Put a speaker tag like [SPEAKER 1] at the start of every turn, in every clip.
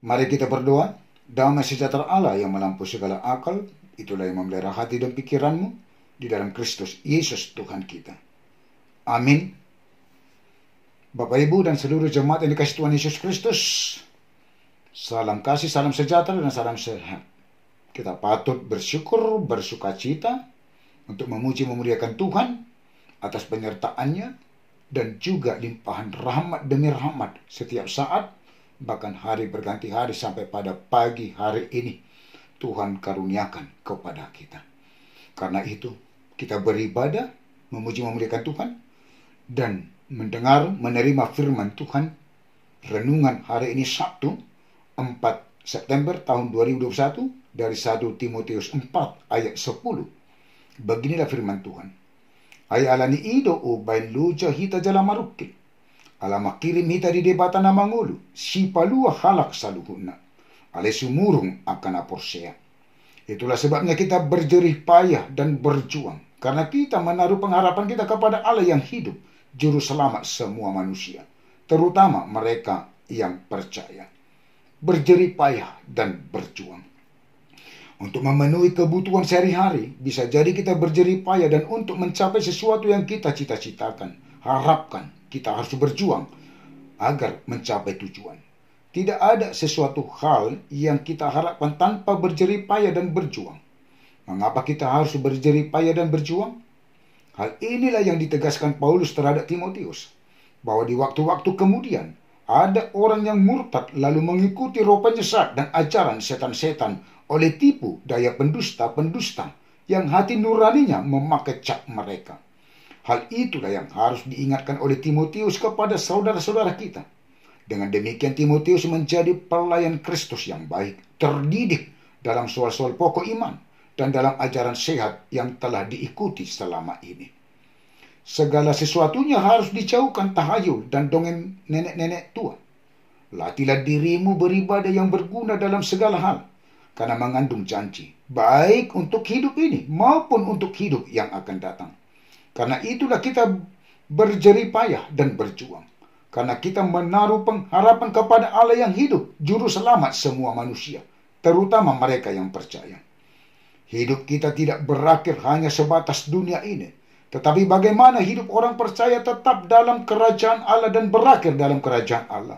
[SPEAKER 1] Mari kita berdoa. Damai sejahtera Allah yang melampaui segala akal, itulah yang memelihara hati dan pikiranmu di dalam Kristus Yesus Tuhan kita. Amin. Bapak Ibu dan seluruh jemaat yang dikasihi Tuhan Yesus Kristus, salam kasih, salam sejahtera, dan salam sehat. Kita patut bersyukur, bersukacita untuk memuji memuliakan Tuhan atas penyertaannya dan juga limpahan rahmat demi rahmat setiap saat, bahkan hari berganti hari sampai pada pagi hari ini Tuhan karuniakan kepada kita. Karena itu kita beribadah, memuji memuliakan Tuhan, dan mendengar, menerima firman Tuhan. Renungan hari ini Sabtu 4 September tahun 2021 dari 1 Timotius 4 ayat 10. Beginilah firman Tuhan. Ay alani ido ubain luja hita jala marukil. Alama kirim hita di debatan na mangulu. Si palua halak saluhuna. Ale sumurung akan aporsea. Itulah sebabnya kita berjerih payah dan berjuang. Karena kita menaruh pengharapan kita kepada Allah yang hidup, juru selamat semua manusia, terutama mereka yang percaya. Berjerih payah dan berjuang untuk memenuhi kebutuhan sehari-hari. Bisa jadi kita berjerih payah dan untuk mencapai sesuatu yang kita cita-citakan, harapkan, kita harus berjuang agar mencapai tujuan. Tidak ada sesuatu hal yang kita harapkan tanpa berjerih payah dan berjuang. Mengapa kita harus berjerih payah dan berjuang? Hal inilah yang ditegaskan Paulus terhadap Timotius, bahwa di waktu-waktu kemudian ada orang yang murtad lalu mengikuti roh penyesat dan ajaran setan-setan oleh tipu daya pendusta-pendusta yang hati nuraninya memakai cap mereka. Hal itulah yang harus diingatkan oleh Timotius kepada saudara-saudara kita. Dengan demikian Timotius menjadi pelayan Kristus yang baik, terdidik dalam soal-soal pokok iman dan dalam ajaran sehat yang telah diikuti selama ini. Segala sesuatunya harus dijauhkan tahayul dan dongeng nenek-nenek tua. Latihlah dirimu beribadah yang berguna dalam segala hal, karena mengandung janji, baik untuk hidup ini maupun untuk hidup yang akan datang. Karena itulah kita berjerih payah dan berjuang. Karena kita menaruh pengharapan kepada Allah yang hidup, juru selamat semua manusia, terutama mereka yang percaya. Hidup kita tidak berakhir hanya sebatas dunia ini, tetapi bagaimana hidup orang percaya tetap dalam kerajaan Allah dan berakhir dalam kerajaan Allah.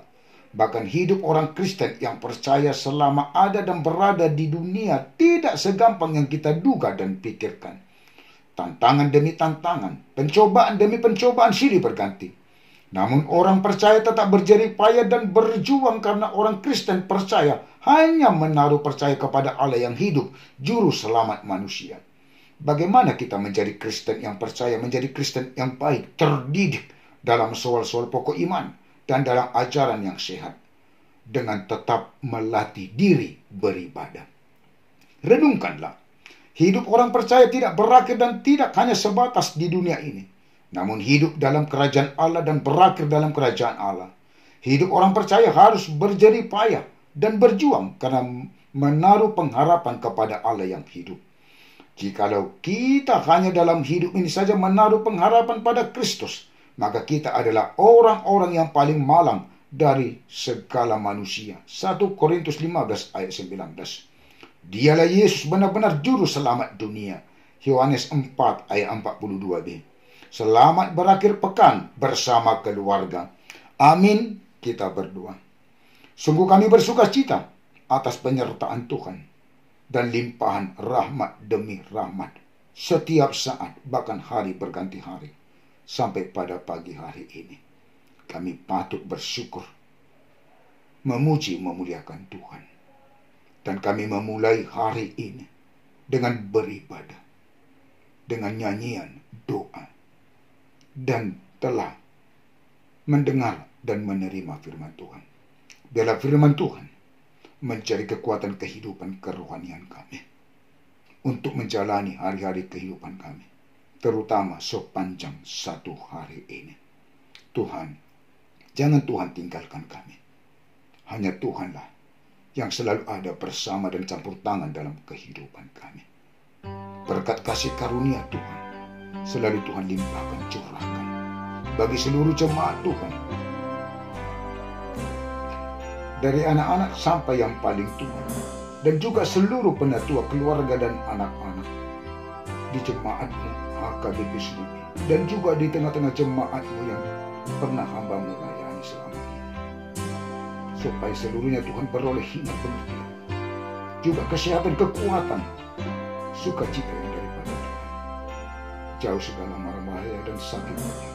[SPEAKER 1] Bahkan hidup orang Kristen yang percaya selama ada dan berada di dunia tidak segampang yang kita duga dan pikirkan. Tantangan demi tantangan, pencobaan demi pencobaan silih berganti. Namun orang percaya tetap berjerih payah dan berjuang karena orang Kristen percaya hanya menaruh percaya kepada Allah yang hidup, juru selamat manusia. Bagaimana kita menjadi Kristen yang percaya, menjadi Kristen yang baik, terdidik dalam soal-soal pokok iman dan dalam ajaran yang sehat, dengan tetap melatih diri beribadah. Renungkanlah. Hidup orang percaya tidak berakhir dan tidak hanya sebatas di dunia ini, namun hidup dalam kerajaan Allah dan berakhir dalam kerajaan Allah. Hidup orang percaya harus berjerih payah dan berjuang karena menaruh pengharapan kepada Allah yang hidup. Jikalau kita hanya dalam hidup ini saja menaruh pengharapan pada Kristus, maka kita adalah orang-orang yang paling malang dari segala manusia. 1 Korintus 15 ayat 19. Dialah Yesus benar-benar juru selamat dunia. Yohanes 4 ayat 42b. Selamat berakhir pekan bersama keluarga. Amin. Kita berdoa. Sungguh kami bersukacita atas penyertaan Tuhan dan limpahan rahmat demi rahmat setiap saat, bahkan hari berganti hari sampai pada pagi hari ini. Kami patut bersyukur, memuji memuliakan Tuhan. Dan kami memulai hari ini dengan beribadah, dengan nyanyian, doa, dan telah mendengar dan menerima firman Tuhan. Biarlah firman Tuhan menjadi kekuatan kehidupan kerohanian kami untuk menjalani hari-hari kehidupan kami, terutama sepanjang satu hari ini. Tuhan, jangan Tuhan tinggalkan kami. Hanya Tuhanlah yang selalu ada bersama dan campur tangan dalam kehidupan kami. Berkat kasih karunia Tuhan selalu Tuhan limpahkan, curahkan bagi seluruh jemaat Tuhan dari anak-anak sampai yang paling tua, dan juga seluruh penatua keluarga dan anak-anak di jemaatmu HKBP Selipi, dan juga di tengah-tengah jemaatmu yang pernah hamba-Mu layani selama ini, supaya seluruhnya Tuhan beroleh hikmat pengertian, juga kesehatan, kekuatan, sukacita yang daripada Tuhan, jauh segala mara bahaya dan sakit penyakit,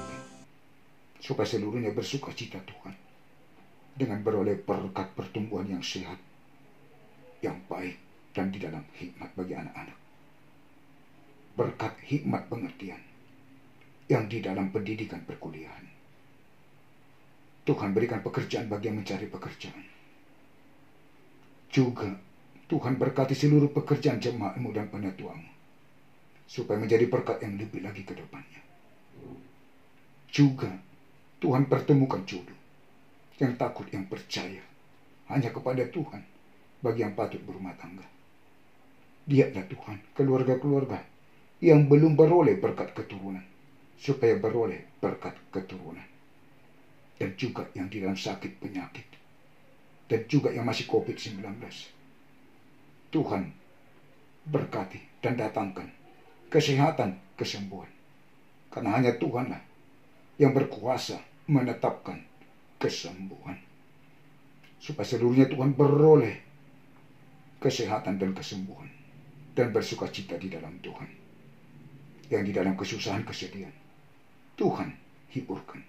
[SPEAKER 1] supaya seluruhnya bersukacita Tuhan, dengan beroleh berkat pertumbuhan yang sehat, yang baik, dan di dalam hikmat bagi anak-anak. Berkat hikmat pengertian yang di dalam pendidikan perkuliahan. Tuhan berikan pekerjaan bagi yang mencari pekerjaan. Juga Tuhan berkati seluruh pekerjaan jemaatmu dan penatuamu, supaya menjadi berkat yang lebih lagi ke depannya. Juga Tuhan pertemukan jodoh yang takut, yang percaya hanya kepada Tuhan bagi yang patut berumah tangga. Lihatlah Tuhan, keluarga-keluarga yang belum beroleh berkat keturunan, supaya beroleh berkat keturunan. Dan juga yang di dalam sakit penyakit, dan juga yang masih COVID-19. Tuhan berkati dan datangkan kesehatan, kesembuhan. Karena hanya Tuhanlah yang berkuasa menetapkan kesembuhan, supaya seluruhnya Tuhan beroleh kesehatan dan kesembuhan, dan bersukacita di dalam Tuhan. Yang di dalam kesusahan, kesedihan, Tuhan hiburkan,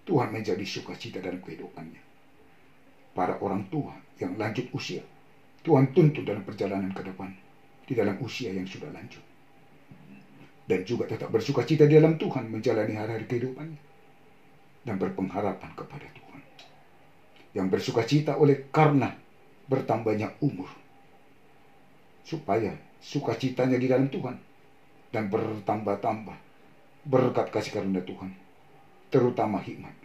[SPEAKER 1] Tuhan menjadi sukacita dalam kehidupannya. Para orang tua yang lanjut usia, Tuhan tuntun dalam perjalanan ke depan, di dalam usia yang sudah lanjut, dan juga tetap bersukacita di dalam Tuhan menjalani hari-hari kehidupannya, dan berpengharapan kepada Tuhan, yang bersukacita oleh karena bertambahnya umur, supaya sukacitanya di dalam Tuhan dan bertambah-tambah berkat kasih karunia Tuhan, terutama hikmat,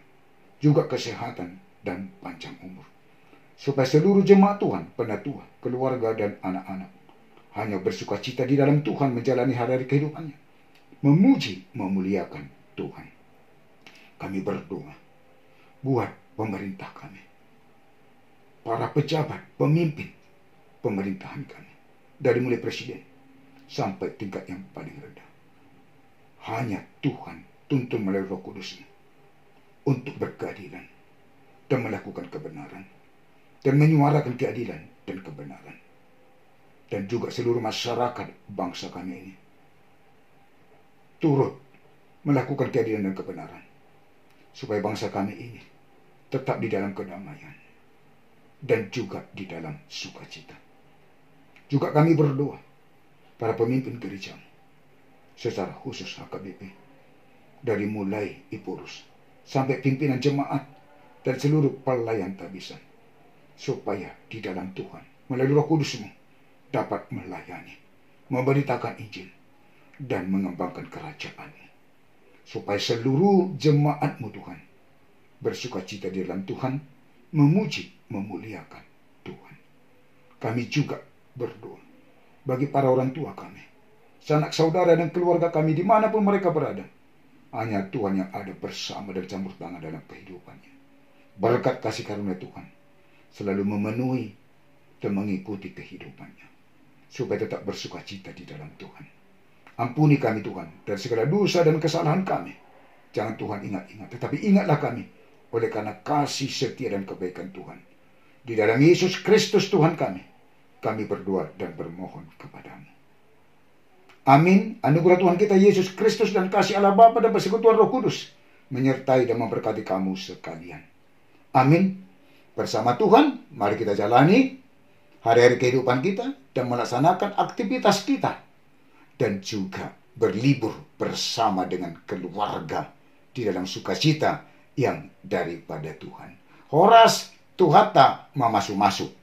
[SPEAKER 1] juga kesehatan dan panjang umur, supaya seluruh jemaat Tuhan, penatua, keluarga dan anak-anak hanya bersukacita di dalam Tuhan menjalani hari-hari kehidupannya, memuji, memuliakan Tuhan. Kami berdoa buat pemerintah kami, para pejabat, pemimpin pemerintahan kami, dari mulai presiden sampai tingkat yang paling rendah. Hanya Tuhan tuntun melalui Roh Kudus-Mu untuk berkeadilan dan melakukan kebenaran, dan menyuarakan keadilan dan kebenaran. Dan juga seluruh masyarakat bangsa kami ini turut melakukan keadilan dan kebenaran, supaya bangsa kami ini tetap di dalam kedamaian dan juga di dalam sukacita. Juga kami berdoa para pemimpin gereja, secara khusus HKBP, dari mulai Ipurus sampai pimpinan jemaat dan seluruh pelayan tabisan, supaya di dalam Tuhan melalui Roh Kudus-Mu dapat melayani, memberitakan Injil, dan mengembangkan kerajaan-Mu, supaya seluruh jemaat-Mu Tuhan bersukacita di dalam Tuhan, memuji, memuliakan Tuhan. Kami juga berdoa bagi para orang tua kami, sanak saudara dan keluarga kami dimanapun mereka berada. Hanya Tuhan yang ada bersama dan campur tangan dalam kehidupannya. Berkat kasih karunia Tuhan selalu memenuhi dan mengikuti kehidupannya, supaya tetap bersukacita di dalam Tuhan. Ampuni kami Tuhan dari segala dosa dan kesalahan kami. Jangan Tuhan ingat-ingat, tetapi ingatlah kami oleh karena kasih setia dan kebaikan Tuhan. Di dalam Yesus Kristus Tuhan kami berdoa dan bermohon kepadamu. Amin. Anugerah Tuhan kita Yesus Kristus dan kasih Allah Bapa dan persekutuan Roh Kudus menyertai dan memberkati kamu sekalian. Amin. Bersama Tuhan, mari kita jalani hari-hari kehidupan kita dan melaksanakan aktivitas kita, dan juga berlibur bersama dengan keluarga di dalam sukacita yang daripada Tuhan. Horas tuhata mamasu-masu.